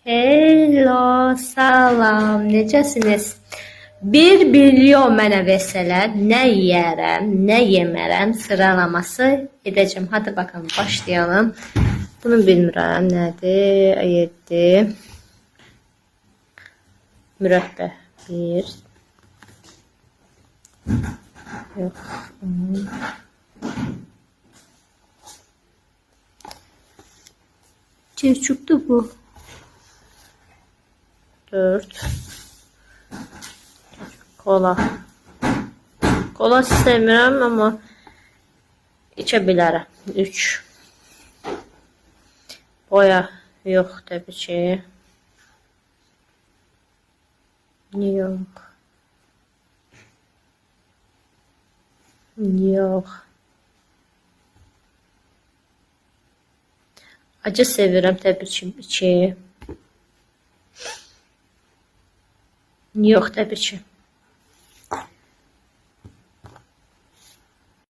Hello, salam, necəsiniz? 1 milyon mənə versələr, nə yeyərəm, nə yemərəm sıralaması edəcəm. Hadi bakalım, başlayalım. Bunu bilmirəm, nədir? 7 mürəbbə 1 yox. Çerçukdu bu. 4 kola. Kola istəmirəm, amma içə bilərəm. 3 boya yox təbii ki. Yox. Yox. Acı sevirəm təbii ki. 2 yox təbii ki.